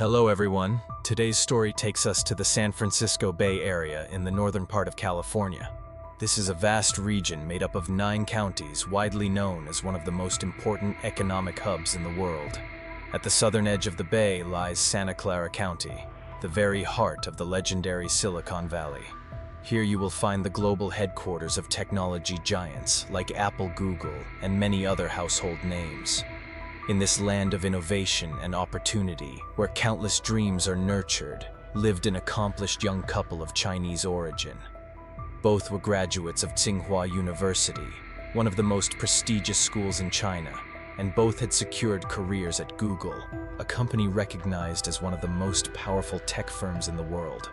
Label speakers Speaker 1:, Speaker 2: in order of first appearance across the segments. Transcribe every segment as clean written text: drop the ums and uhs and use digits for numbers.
Speaker 1: Hello everyone. Today's story takes us to the San Francisco Bay Area in the northern part of California. This is a vast region made up of 9 counties, widely known as one of the most important economic hubs in the world. At the southern edge of the bay lies Santa Clara County, the very heart of the legendary Silicon Valley. Here you will find the global headquarters of technology giants like Apple, Google, and many other household names. In this land of innovation and opportunity, where countless dreams are nurtured, lived an accomplished young couple of Chinese origin. Both were graduates of Tsinghua University, one of the most prestigious schools in China, and both had secured careers at Google, a company recognized as one of the most powerful tech firms in the world.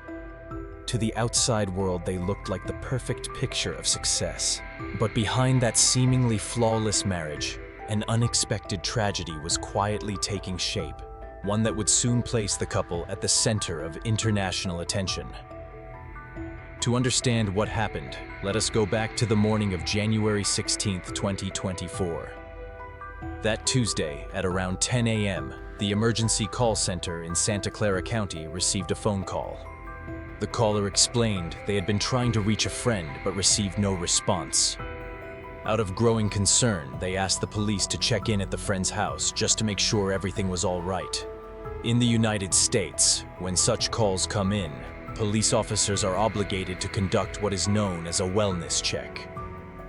Speaker 1: To the outside world, they looked like the perfect picture of success. But behind that seemingly flawless marriage, an unexpected tragedy was quietly taking shape, one that would soon place the couple at the center of international attention. To understand what happened, let us go back to the morning of January 16, 2024. That Tuesday, at around 10 a.m., the emergency call center in Santa Clara County received a phone call. The caller explained they had been trying to reach a friend but received no response. Out of growing concern, they asked the police to check in at the friend's house just to make sure everything was all right. In the United States, when such calls come in, police officers are obligated to conduct what is known as a wellness check.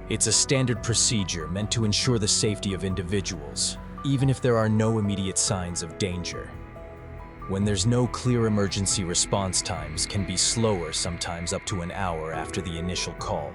Speaker 1: It's a standard procedure meant to ensure the safety of individuals, even if there are no immediate signs of danger. When there's no clear emergency response times can be slower, sometimes up to an hour after the initial call.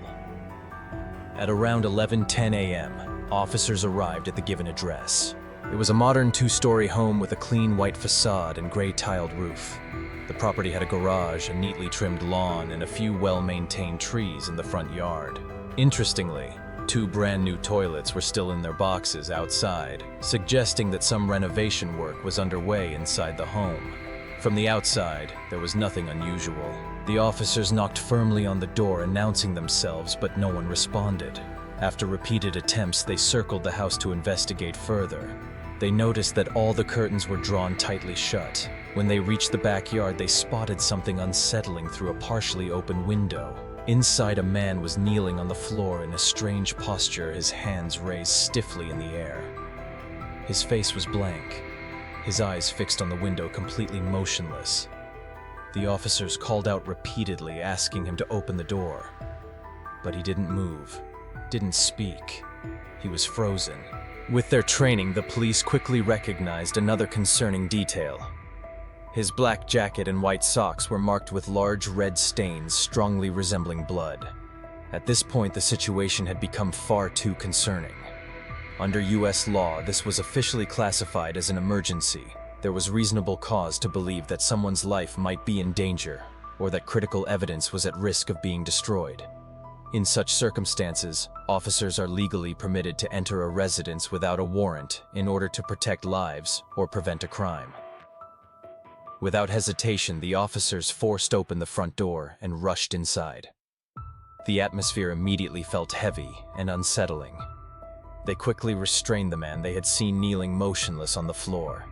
Speaker 1: At around 11:10 a.m., officers arrived at the given address. It was a modern 2-story home with a clean white facade and gray-tiled roof. The property had a garage, a neatly trimmed lawn, and a few well-maintained trees in the front yard. Interestingly, 2 brand-new toilets were still in their boxes outside, suggesting that some renovation work was underway inside the home. From the outside, there was nothing unusual. The officers knocked firmly on the door, announcing themselves, but no one responded. After repeated attempts, they circled the house to investigate further. They noticed that all the curtains were drawn tightly shut. When they reached the backyard, they spotted something unsettling through a partially open window. Inside, a man was kneeling on the floor in a strange posture, his hands raised stiffly in the air. His face was blank, his eyes fixed on the window, completely motionless. The officers called out repeatedly, asking him to open the door. But he didn't move, didn't speak. He was frozen. With their training, the police quickly recognized another concerning detail. His black jacket and white socks were marked with large red stains strongly resembling blood. At this point, the situation had become far too concerning. Under U.S. law, this was officially classified as an emergency. There was reasonable cause to believe that someone's life might be in danger, or that critical evidence was at risk of being destroyed. In such circumstances, officers are legally permitted to enter a residence without a warrant in order to protect lives or prevent a crime. Without hesitation, the officers forced open the front door and rushed inside. The atmosphere immediately felt heavy and unsettling. They quickly restrained the man they had seen kneeling motionless on the floor.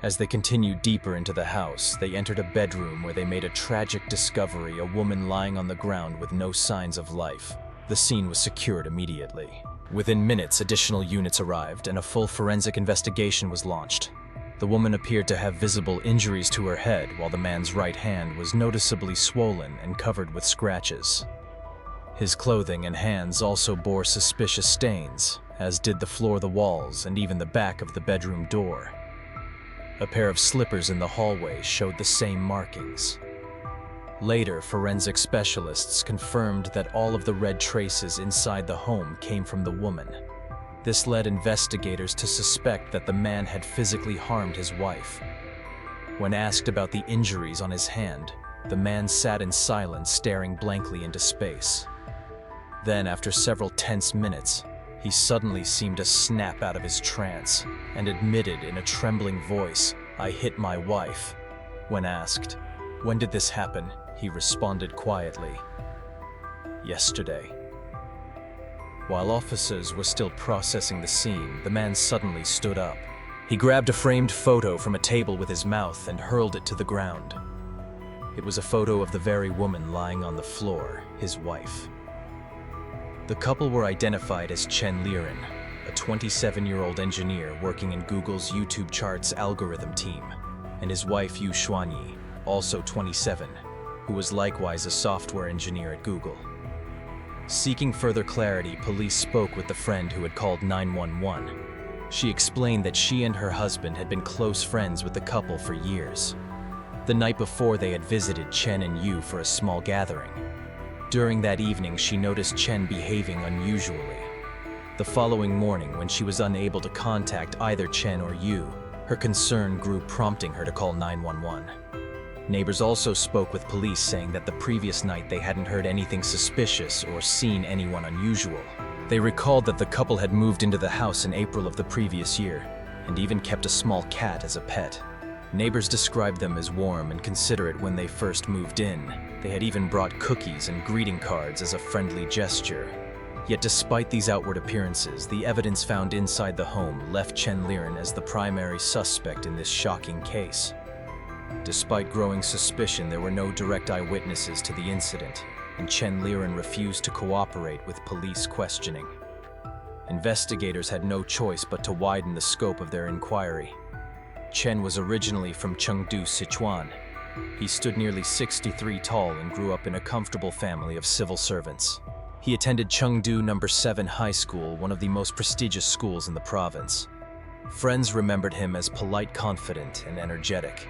Speaker 1: As they continued deeper into the house, they entered a bedroom where they made a tragic discovery: a woman lying on the ground with no signs of life. The scene was secured immediately. Within minutes, additional units arrived and a full forensic investigation was launched. The woman appeared to have visible injuries to her head, while the man's right hand was noticeably swollen and covered with scratches. His clothing and hands also bore suspicious stains, as did the floor, the walls, and even the back of the bedroom door. A pair of slippers in the hallway showed the same markings. Later, forensic specialists confirmed that all of the red traces inside the home came from the woman. This led investigators to suspect that the man had physically harmed his wife. When asked about the injuries on his hand, the man sat in silence, staring blankly into space. Then, after several tense minutes, he suddenly seemed to snap out of his trance and admitted in a trembling voice, "I hit my wife." When asked, "When did this happen?" he responded quietly, "Yesterday." While officers were still processing the scene, the man suddenly stood up. He grabbed a framed photo from a table with his mouth and hurled it to the ground. It was a photo of the very woman lying on the floor, his wife. The couple were identified as Chen Liren, a 27-year-old engineer working in Google's YouTube charts algorithm team, and his wife Yu Xuanyi, also 27, who was likewise a software engineer at Google. Seeking further clarity, police spoke with the friend who had called 911. She explained that she and her husband had been close friends with the couple for years. The night before, they had visited Chen and Yu for a small gathering. During that evening, she noticed Chen behaving unusually. The following morning, when she was unable to contact either Chen or Yu, her concern grew, prompting her to call 911. Neighbors also spoke with police, saying that the previous night they hadn't heard anything suspicious or seen anyone unusual. They recalled that the couple had moved into the house in April of the previous year, and even kept a small cat as a pet. Neighbors described them as warm and considerate when they first moved in. They had even brought cookies and greeting cards as a friendly gesture. Yet despite these outward appearances, the evidence found inside the home left Chen Liren as the primary suspect in this shocking case. Despite growing suspicion, there were no direct eyewitnesses to the incident, and Chen Liren refused to cooperate with police questioning. Investigators had no choice but to widen the scope of their inquiry. Chen was originally from Chengdu, Sichuan. He stood nearly 63 tall and grew up in a comfortable family of civil servants. He attended Chengdu No. 7 High School, one of the most prestigious schools in the province. Friends remembered him as polite, confident, and energetic.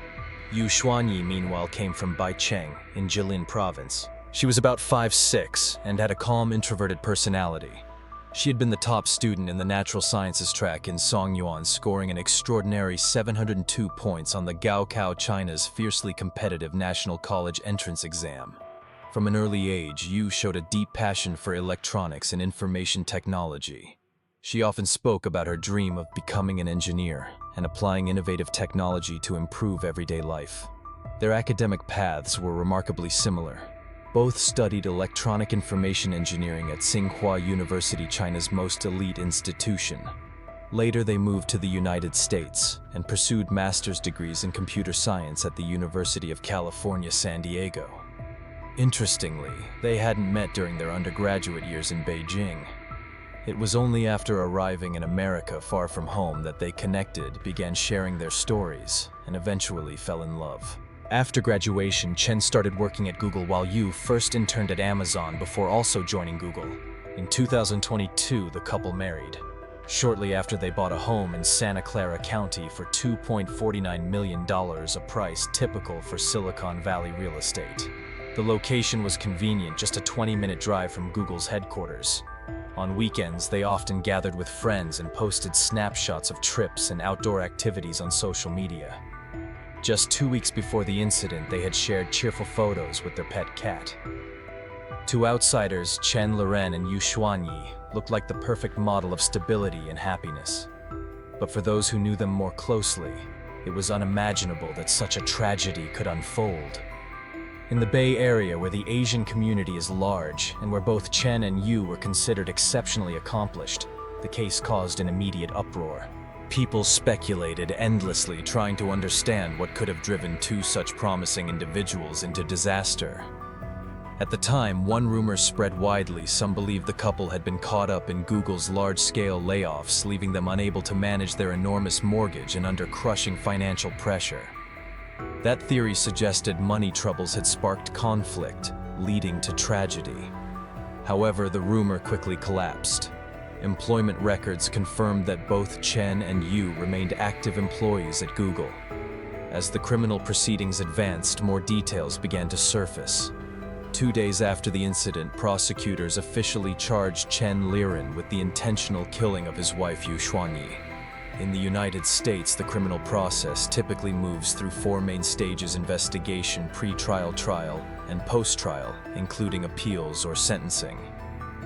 Speaker 1: Yu Xuanyi, meanwhile, came from Baicheng in Jilin Province. She was about 5'6" and had a calm, introverted personality. She had been the top student in the natural sciences track in Songyuan, scoring an extraordinary 702 points on the Gaokao, China's fiercely competitive national college entrance exam. From an early age, Yu showed a deep passion for electronics and information technology. She often spoke about her dream of becoming an engineer and applying innovative technology to improve everyday life. Their academic paths were remarkably similar. Both studied electronic information engineering at Tsinghua University, China's most elite institution. Later, they moved to the United States and pursued master's degrees in computer science at the University of California, San Diego. Interestingly, they hadn't met during their undergraduate years in Beijing. It was only after arriving in America far from home that they connected, began sharing their stories, and eventually fell in love. After graduation, Chen started working at Google while Yu first interned at Amazon before also joining Google. In 2022, the couple married. Shortly after, they bought a home in Santa Clara County for $2.49 million, a price typical for Silicon Valley real estate. The location was convenient, just a 20-minute drive from Google's headquarters. On weekends, they often gathered with friends and posted snapshots of trips and outdoor activities on social media. Just 2 weeks before the incident, they had shared cheerful photos with their pet cat. To outsiders, Chen Liren and Yu Xuanyi looked like the perfect model of stability and happiness. But for those who knew them more closely, it was unimaginable that such a tragedy could unfold. In the Bay Area, where the Asian community is large and where both Chen and Yu were considered exceptionally accomplished, the case caused an immediate uproar. People speculated endlessly, trying to understand what could have driven two such promising individuals into disaster. At the time, one rumor spread widely. Some believed the couple had been caught up in Google's large-scale layoffs, leaving them unable to manage their enormous mortgage and under crushing financial pressure. That theory suggested money troubles had sparked conflict, leading to tragedy. However, the rumor quickly collapsed. Employment records confirmed that both Chen and Yu remained active employees at Google. As the criminal proceedings advanced, more details began to surface. 2 days after the incident, prosecutors officially charged Chen Liren with the intentional killing of his wife Yu Xuanyi. In the United States, the criminal process typically moves through 4 main stages: investigation, pre-trial, trial, and post-trial, including appeals or sentencing.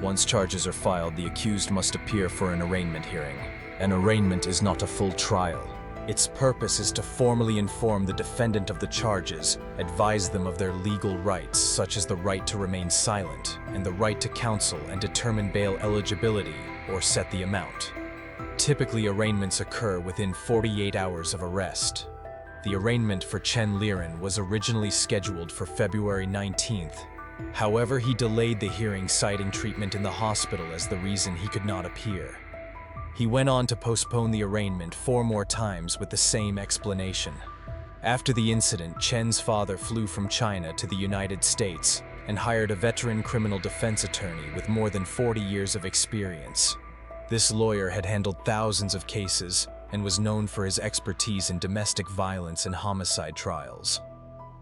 Speaker 1: Once charges are filed, the accused must appear for an arraignment hearing. An arraignment is not a full trial. Its purpose is to formally inform the defendant of the charges, advise them of their legal rights, such as the right to remain silent, and the right to counsel, and determine bail eligibility or set the amount. Typically, arraignments occur within 48 hours of arrest. The arraignment for Chen Liren was originally scheduled for February 19th. However, he delayed the hearing, citing treatment in the hospital as the reason he could not appear. He went on to postpone the arraignment 4 more times with the same explanation. After the incident, Chen's father flew from China to the United States and hired a veteran criminal defense attorney with more than 40 years of experience. This lawyer had handled thousands of cases and was known for his expertise in domestic violence and homicide trials.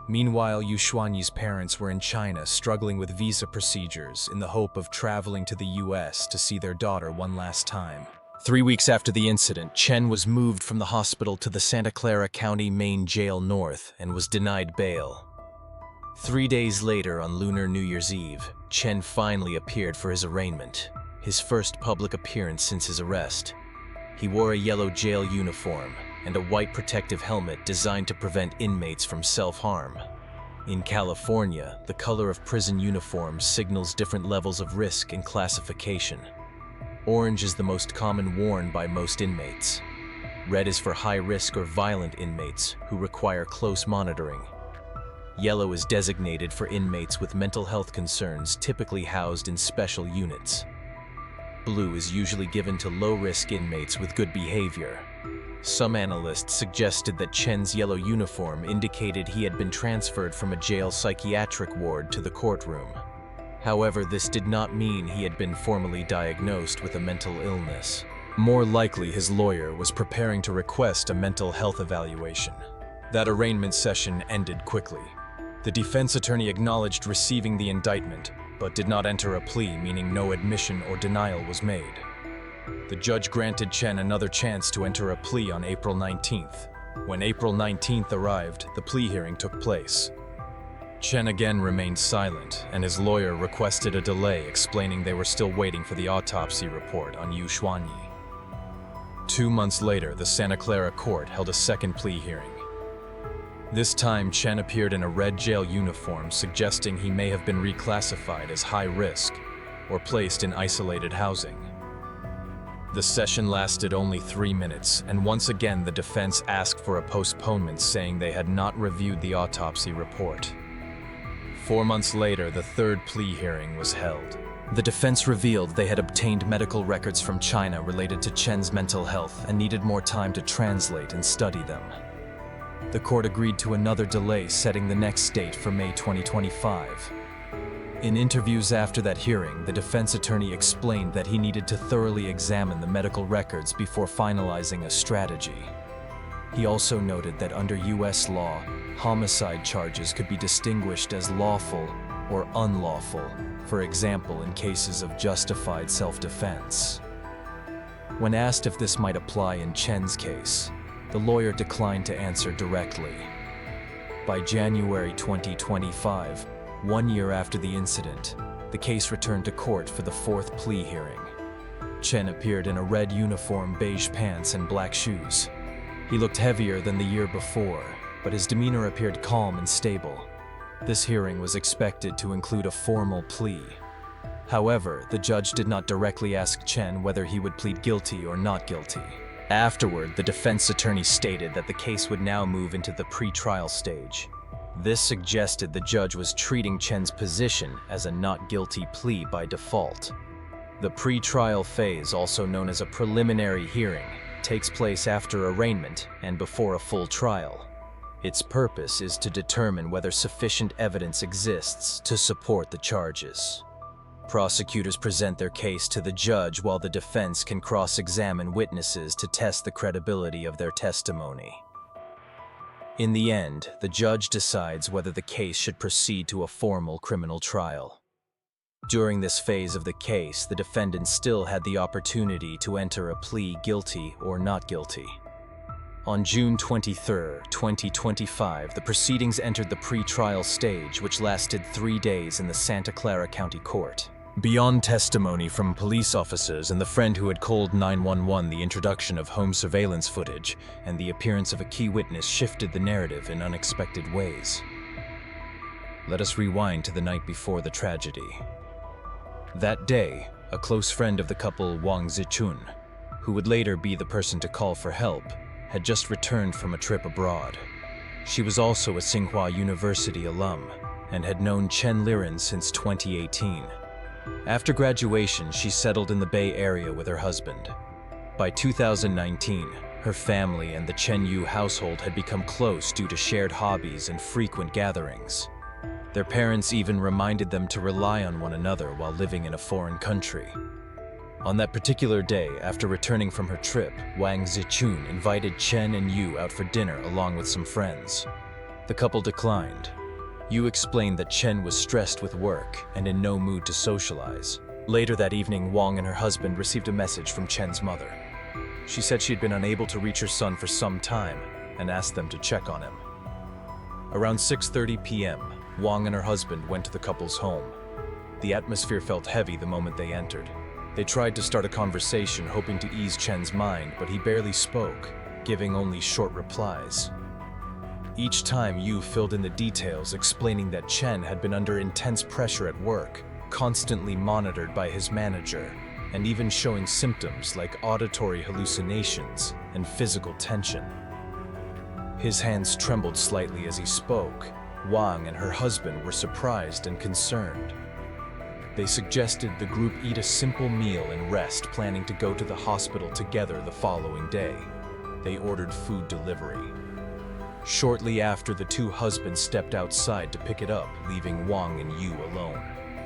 Speaker 1: Meanwhile, Yu Xuanyi's parents were in China struggling with visa procedures in the hope of traveling to the US to see their daughter one last time. 3 weeks after the incident, Chen was moved from the hospital to the Santa Clara County Main Jail North and was denied bail. 3 days later, on Lunar New Year's Eve, Chen finally appeared for his arraignment, his first public appearance since his arrest. He wore a yellow jail uniform and a white protective helmet designed to prevent inmates from self-harm. In California, the color of prison uniforms signals different levels of risk and classification. Orange is the most common worn by most inmates. Red is for high-risk or violent inmates who require close monitoring. Yellow is designated for inmates with mental health concerns, typically housed in special units. Blue is usually given to low-risk inmates with good behavior. Some analysts suggested that Chen's yellow uniform indicated he had been transferred from a jail psychiatric ward to the courtroom. However, this did not mean he had been formally diagnosed with a mental illness. More likely, his lawyer was preparing to request a mental health evaluation. That arraignment session ended quickly. The defense attorney acknowledged receiving the indictment, but did not enter a plea, meaning no admission or denial was made. The judge granted Chen another chance to enter a plea on April 19th. When April 19th arrived, the plea hearing took place. Chen again remained silent, and his lawyer requested a delay, explaining they were still waiting for the autopsy report on Yu Xuanyi. 2 months later, the Santa Clara court held a second plea hearing. This time, Chen appeared in a red jail uniform, suggesting he may have been reclassified as high risk or placed in isolated housing. The session lasted only 3 minutes, and once again the defense asked for a postponement, saying they had not reviewed the autopsy report. 4 months later, the third plea hearing was held. The defense revealed they had obtained medical records from China related to Chen's mental health and needed more time to translate and study them. The court agreed to another delay, setting the next date for May 2025. In interviews after that hearing, the defense attorney explained that he needed to thoroughly examine the medical records before finalizing a strategy. He also noted that under US law, homicide charges could be distinguished as lawful or unlawful, for example, in cases of justified self-defense. When asked if this might apply in Chen's case, the lawyer declined to answer directly. By January 2025, 1 year after the incident, the case returned to court for the fourth plea hearing. Chen appeared in a red uniform, beige pants, and black shoes. He looked heavier than the year before, but his demeanor appeared calm and stable. This hearing was expected to include a formal plea. However, the judge did not directly ask Chen whether he would plead guilty or not guilty. Afterward, the defense attorney stated that the case would now move into the pre-trial stage. This suggested the judge was treating Chen's position as a not guilty plea by default. The pre-trial phase, also known as a preliminary hearing, takes place after arraignment and before a full trial. Its purpose is to determine whether sufficient evidence exists to support the charges. Prosecutors present their case to the judge, while the defense can cross-examine witnesses to test the credibility of their testimony. In the end, the judge decides whether the case should proceed to a formal criminal trial. During this phase of the case, the defendant still had the opportunity to enter a plea guilty or not guilty. On June 23, 2025, the proceedings entered the pre-trial stage, which lasted 3 days in the Santa Clara County Court. Beyond testimony from police officers and the friend who had called 911, the introduction of home surveillance footage and the appearance of a key witness shifted the narrative in unexpected ways. Let us rewind to the night before the tragedy. That day, a close friend of the couple, Wang Zichun, who would later be the person to call for help, had just returned from a trip abroad. She was also a Tsinghua University alum and had known Chen Liren since 2018. After graduation, she settled in the Bay Area with her husband. By 2019, her family and the Chen Yu household had become close due to shared hobbies and frequent gatherings. Their parents even reminded them to rely on one another while living in a foreign country. On that particular day, after returning from her trip, Wang Zichun invited Chen and Yu out for dinner along with some friends. The couple declined. Yu explained that Chen was stressed with work and in no mood to socialize. Later that evening, Wang and her husband received a message from Chen's mother. She said she had been unable to reach her son for some time and asked them to check on him. Around 6:30 p.m., Wang and her husband went to the couple's home. The atmosphere felt heavy the moment they entered. They tried to start a conversation, hoping to ease Chen's mind, but he barely spoke, giving only short replies. Each time, Yu filled in the details, explaining that Chen had been under intense pressure at work, constantly monitored by his manager, and even showing symptoms like auditory hallucinations and physical tension. His hands trembled slightly as he spoke. Wang and her husband were surprised and concerned. They suggested the group eat a simple meal and rest, planning to go to the hospital together the following day. They ordered food delivery. Shortly after, the two husbands stepped outside to pick it up, leaving Wang and Yu alone.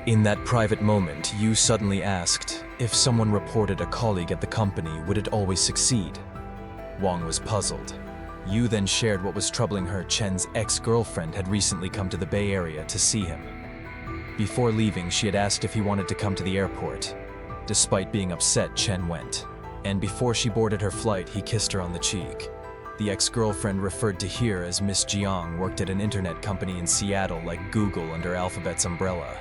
Speaker 1: In that private moment, Yu suddenly asked, if someone reported a colleague at the company, would it always succeed? Wang was puzzled. Yu then shared what was troubling her. Chen's ex-girlfriend had recently come to the Bay Area to see him. Before leaving, she had asked if he wanted to come to the airport. Despite being upset, Chen went. And before she boarded her flight, he kissed her on the cheek. The ex-girlfriend, referred to here as Miss Jiang, worked at an internet company in Seattle like Google under Alphabet's umbrella.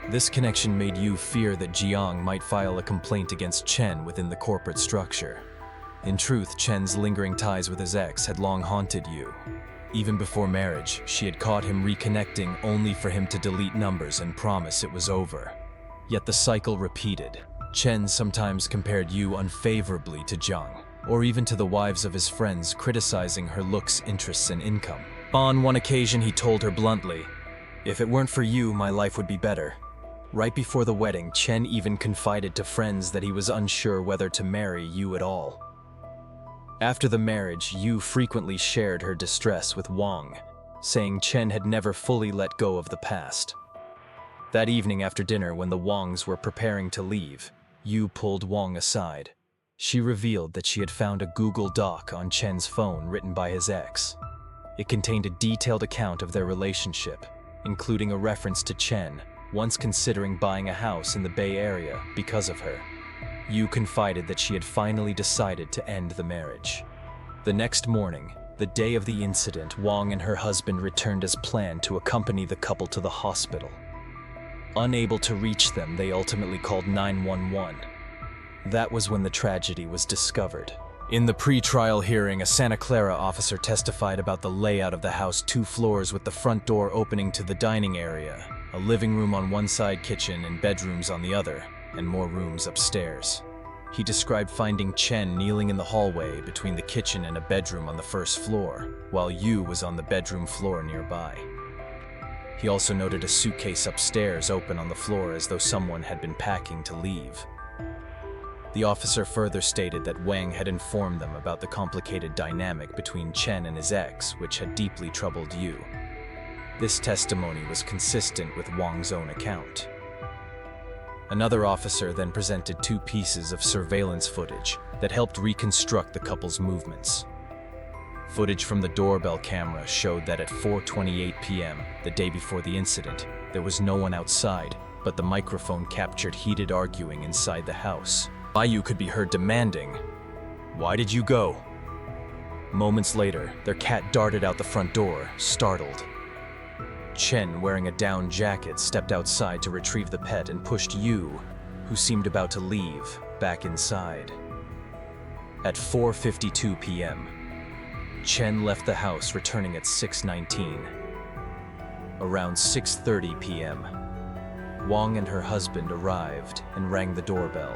Speaker 1: This connection made Yu fear that Jiang might file a complaint against Chen within the corporate structure. In truth, Chen's lingering ties with his ex had long haunted Yu. Even before marriage, she had caught him reconnecting only for him to delete numbers and promise it was over. Yet the cycle repeated. Chen sometimes compared Yu unfavorably to Jiang, or even to the wives of his friends, criticizing her looks, interests, and income. On one occasion, he told her bluntly, "If it weren't for you, my life would be better." Right before the wedding, Chen even confided to friends that he was unsure whether to marry Yu at all. After the marriage, Yu frequently shared her distress with Wang, saying Chen had never fully let go of the past. That evening after dinner, when the Wangs were preparing to leave, Yu pulled Wang aside. She revealed that she had found a Google Doc on Chen's phone written by his ex. It contained a detailed account of their relationship, including a reference to Chen once considering buying a house in the Bay Area because of her. Yu confided that she had finally decided to end the marriage. The next morning, the day of the incident, Wang and her husband returned as planned to accompany the couple to the hospital. Unable to reach them, they ultimately called 911. That was when the tragedy was discovered. In the pre-trial hearing, a Santa Clara officer testified about the layout of the house: 2 floors with the front door opening to the dining area, a living room on one side, kitchen and bedrooms on the other, and more rooms upstairs. He described finding Chen kneeling in the hallway between the kitchen and a bedroom on the first floor, while Yu was on the bedroom floor nearby. He also noted a suitcase upstairs open on the floor as though someone had been packing to leave. The officer further stated that Wang had informed them about the complicated dynamic between Chen and his ex, which had deeply troubled Yu. This testimony was consistent with Wang's own account. Another officer then presented 2 pieces of surveillance footage that helped reconstruct the couple's movements. Footage from the doorbell camera showed that at 4:28 p.m., the day before the incident, there was no one outside, but the microphone captured heated arguing inside the house. Yu could be heard demanding, "Why did you go?" Moments later, their cat darted out the front door, startled. Chen, wearing a down jacket, stepped outside to retrieve the pet and pushed Yu, who seemed about to leave, back inside. At 4:52 p.m., Chen left the house, returning at 6:19. Around 6:30 p.m., Wang and her husband arrived and rang the doorbell.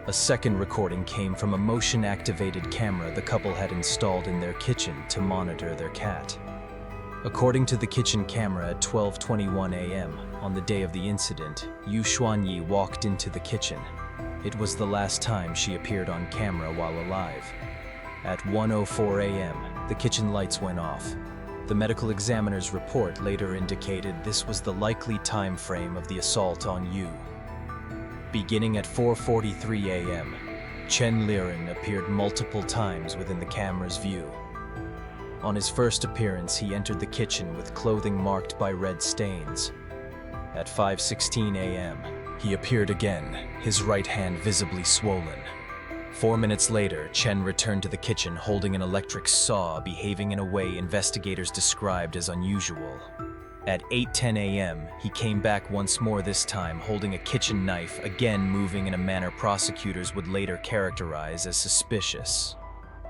Speaker 1: A second recording came from a motion-activated camera the couple had installed in their kitchen to monitor their cat. According to the kitchen camera at 12:21 a.m. on the day of the incident, Yu Xuanyi walked into the kitchen. It was the last time she appeared on camera while alive. At 1:04 a.m., the kitchen lights went off. The medical examiner's report later indicated this was the likely time frame of the assault on Yu. Beginning at 4:43 a.m., Chen Liren appeared multiple times within the camera's view. On his first appearance, he entered the kitchen with clothing marked by red stains. At 5:16 a.m., he appeared again, his right hand visibly swollen. 4 minutes later, Chen returned to the kitchen holding an electric saw, behaving in a way investigators described as unusual. At 8:10 a.m., he came back once more, this time holding a kitchen knife, again moving in a manner prosecutors would later characterize as suspicious.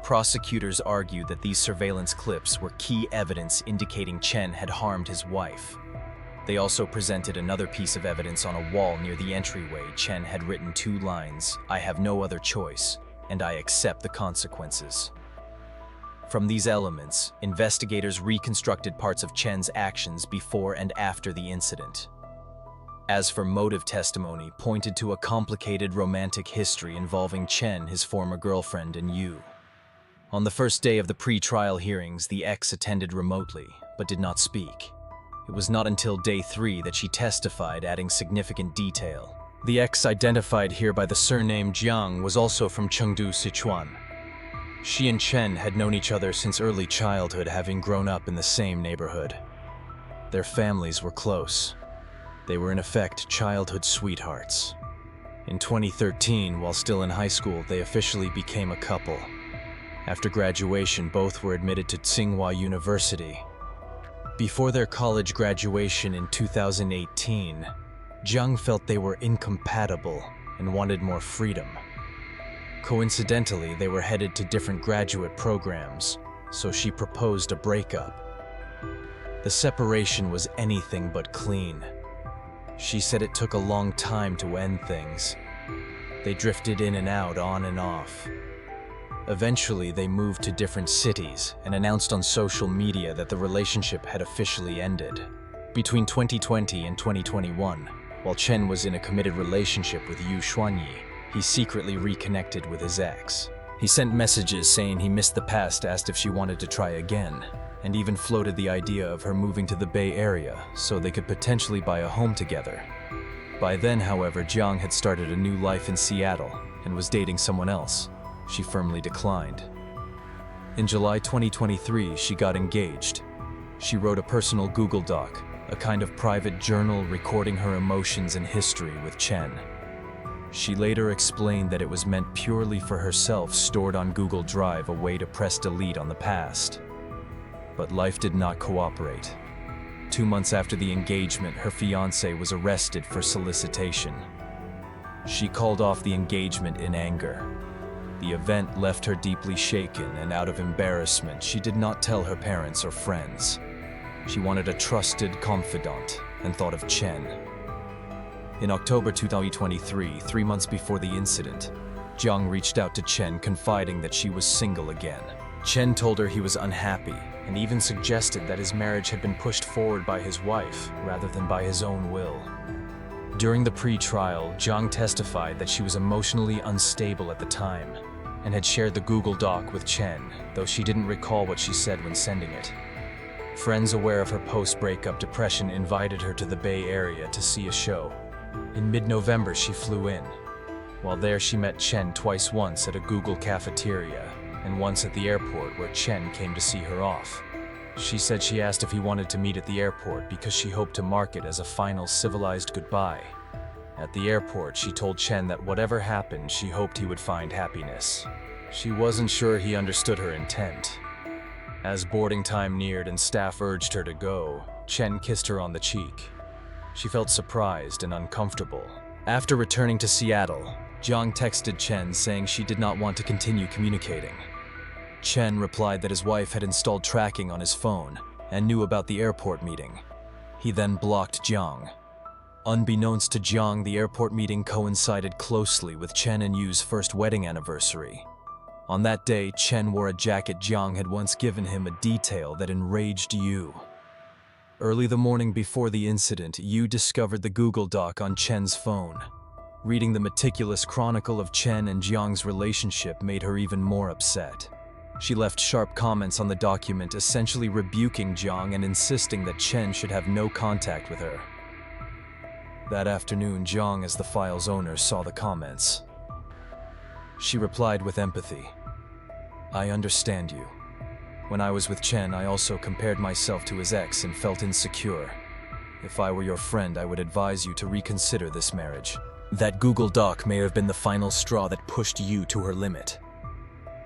Speaker 1: Prosecutors argued that these surveillance clips were key evidence indicating Chen had harmed his wife. They also presented another piece of evidence on a wall near the entryway. Chen had written 2 lines, "I have no other choice, and I accept the consequences." From these elements, investigators reconstructed parts of Chen's actions before and after the incident. As for motive, testimony pointed to a complicated romantic history involving Chen, his former girlfriend, and Yu. On the first day of the pre-trial hearings, the ex attended remotely, but did not speak. It was not until day 3 that she testified, adding significant detail. The ex, identified here by the surname Jiang, was also from Chengdu, Sichuan. She and Chen had known each other since early childhood, having grown up in the same neighborhood. Their families were close. They were in effect childhood sweethearts. In 2013, while still in high school, they officially became a couple. After graduation, both were admitted to Tsinghua University. Before their college graduation in 2018, Jiang felt they were incompatible and wanted more freedom. Coincidentally, they were headed to different graduate programs, so she proposed a breakup. The separation was anything but clean. She said it took a long time to end things. They drifted in and out, on and off. Eventually, they moved to different cities and announced on social media that the relationship had officially ended. Between 2020 and 2021, while Chen was in a committed relationship with Yu Xuanyi, he secretly reconnected with his ex. He sent messages saying he missed the past, asked if she wanted to try again, and even floated the idea of her moving to the Bay Area so they could potentially buy a home together. By then, however, Jiang had started a new life in Seattle and was dating someone else. She firmly declined. In July 2023, she got engaged. She wrote a personal Google Doc, a kind of private journal recording her emotions and history with Chen. She later explained that it was meant purely for herself, stored on Google Drive, a way to press delete on the past. But life did not cooperate. 2 months after the engagement, her fiancé was arrested for solicitation. She called off the engagement in anger. The event left her deeply shaken, and out of embarrassment, she did not tell her parents or friends. She wanted a trusted confidant and thought of Chen. In October 2023, 3 months before the incident, Jiang reached out to Chen, confiding that she was single again. Chen told her he was unhappy and even suggested that his marriage had been pushed forward by his wife rather than by his own will. During the pre-trial, Jiang testified that she was emotionally unstable at the time and had shared the Google Doc with Chen, though she didn't recall what she said when sending it. Friends aware of her post-breakup depression invited her to the Bay Area to see a show. In mid-November, she flew in. While there, she met Chen twice, once at a Google cafeteria and once at the airport where Chen came to see her off. She said she asked if he wanted to meet at the airport because she hoped to mark it as a final civilized goodbye. At the airport, she told Chen that whatever happened, she hoped he would find happiness. She wasn't sure he understood her intent. As boarding time neared and staff urged her to go, Chen kissed her on the cheek. She felt surprised and uncomfortable. After returning to Seattle, Jiang texted Chen saying she did not want to continue communicating. Chen replied that his wife had installed tracking on his phone and knew about the airport meeting. He then blocked Jiang. Unbeknownst to Jiang, the airport meeting coincided closely with Chen and Yu's first wedding anniversary. On that day, Chen wore a jacket Jiang had once given him, a detail that enraged Yu. Early the morning before the incident, Yu discovered the Google Doc on Chen's phone. Reading the meticulous chronicle of Chen and Jiang's relationship made her even more upset. She left sharp comments on the document, essentially rebuking Jiang and insisting that Chen should have no contact with her. That afternoon, Jiang, as the file's owner, saw the comments. She replied with empathy. "I understand you. When I was with Chen, I also compared myself to his ex and felt insecure. If I were your friend, I would advise you to reconsider this marriage." That Google Doc may have been the final straw that pushed Yu to her limit.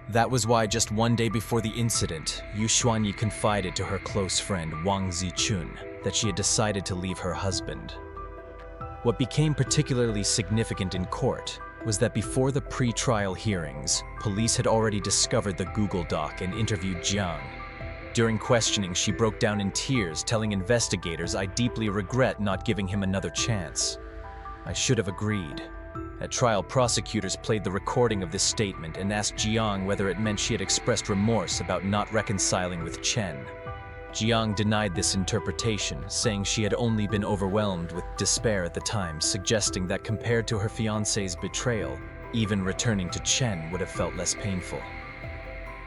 Speaker 1: That was why just one day before the incident, Yu Xuanyi confided to her close friend Wang Zichun that she had decided to leave her husband. What became particularly significant in court was that before the pre-trial hearings, police had already discovered the Google Doc and interviewed Jiang. During questioning, she broke down in tears, telling investigators, "I deeply regret not giving him another chance. I should have agreed." At trial, prosecutors played the recording of this statement and asked Jiang whether it meant she had expressed remorse about not reconciling with Chen. Jiang denied this interpretation, saying she had only been overwhelmed with despair at the time, suggesting that compared to her fiancé's betrayal, even returning to Chen would have felt less painful.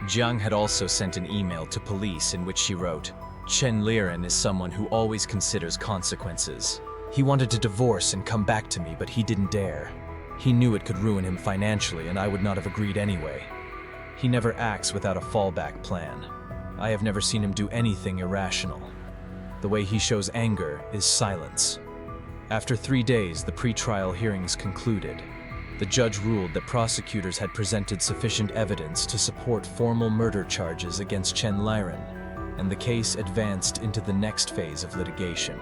Speaker 1: Jiang had also sent an email to police in which she wrote, "Chen Liren is someone who always considers consequences. He wanted to divorce and come back to me, but he didn't dare. He knew it could ruin him financially, and I would not have agreed anyway. He never acts without a fallback plan. I have never seen him do anything irrational. The way he shows anger is silence." After 3 days, the pre-trial hearings concluded. The judge ruled that prosecutors had presented sufficient evidence to support formal murder charges against Chen Liren, and the case advanced into the next phase of litigation.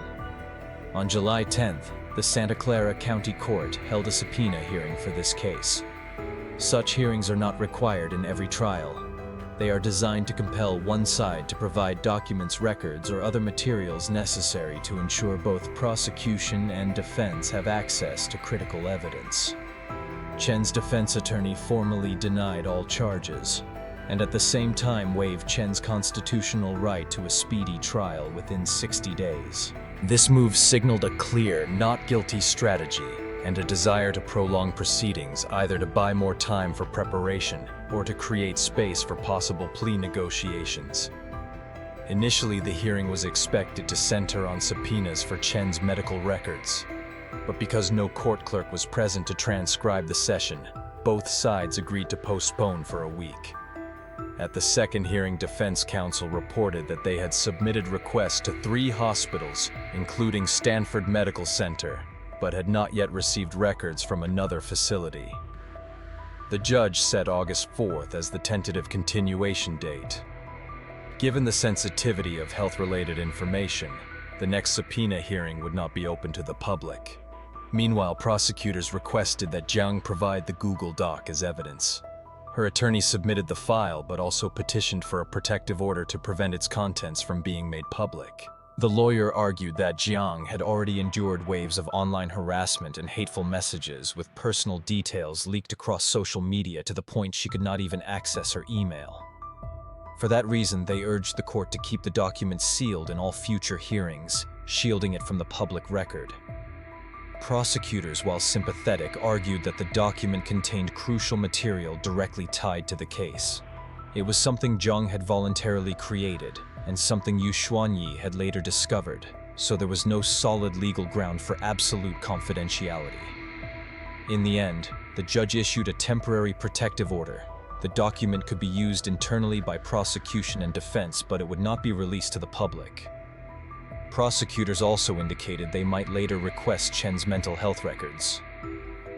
Speaker 1: On July 10th, the Santa Clara County Court held a subpoena hearing for this case. Such hearings are not required in every trial. They are designed to compel one side to provide documents, records, or other materials necessary to ensure both prosecution and defense have access to critical evidence. Chen's defense attorney formally denied all charges, and at the same time waived Chen's constitutional right to a speedy trial within 60 days. This move signaled a clear, not guilty strategy and a desire to prolong proceedings, either to buy more time for preparation or to create space for possible plea negotiations. Initially, the hearing was expected to center on subpoenas for Chen's medical records, but because no court clerk was present to transcribe the session, both sides agreed to postpone for a week. At the second hearing, defense counsel reported that they had submitted requests to 3 hospitals, including Stanford Medical Center, but had not yet received records from another facility. The judge set August 4th as the tentative continuation date. Given the sensitivity of health-related information, the next subpoena hearing would not be open to the public. Meanwhile, prosecutors requested that Jiang provide the Google Doc as evidence. Her attorney submitted the file, but also petitioned for a protective order to prevent its contents from being made public. The lawyer argued that Jiang had already endured waves of online harassment and hateful messages, with personal details leaked across social media to the point she could not even access her email. For that reason, they urged the court to keep the document sealed in all future hearings, shielding it from the public record. Prosecutors, while sympathetic, argued that the document contained crucial material directly tied to the case. It was something Jiang had voluntarily created, and something Yu Xuanyi had later discovered, so there was no solid legal ground for absolute confidentiality. In the end, the judge issued a temporary protective order. The document could be used internally by prosecution and defense, but it would not be released to the public. Prosecutors also indicated they might later request Chen's mental health records.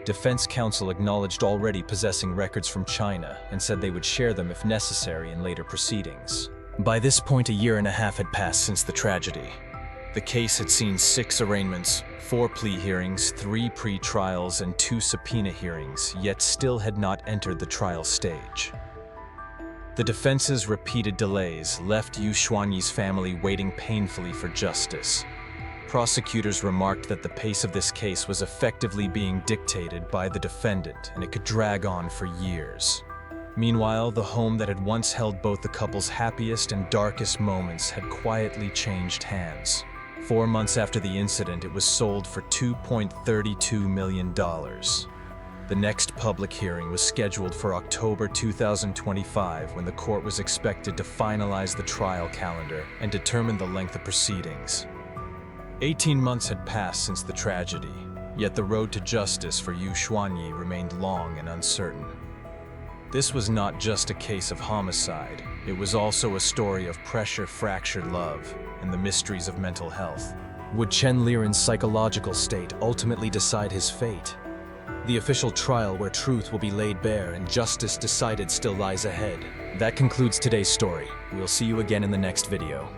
Speaker 1: Defense counsel acknowledged already possessing records from China and said they would share them if necessary in later proceedings. By this point, 1.5 years had passed since the tragedy. The case had seen 6 arraignments, 4 plea hearings, 3 pre-trials, and 2 subpoena hearings, yet still had not entered the trial stage. The defense's repeated delays left Yu Xuanyi's family waiting painfully for justice. Prosecutors remarked that the pace of this case was effectively being dictated by the defendant, and it could drag on for years. Meanwhile, the home that had once held both the couple's happiest and darkest moments had quietly changed hands. 4 months after the incident, it was sold for $2.32 million. The next public hearing was scheduled for October 2025, when the court was expected to finalize the trial calendar and determine the length of proceedings. 18 months had passed since the tragedy, yet the road to justice for Yu Xuanyi remained long and uncertain. This was not just a case of homicide, it was also a story of pressure-fractured love and the mysteries of mental health. Would Chen Liren's psychological state ultimately decide his fate? The official trial where truth will be laid bare and justice decided still lies ahead. That concludes today's story. We'll see you again in the next video.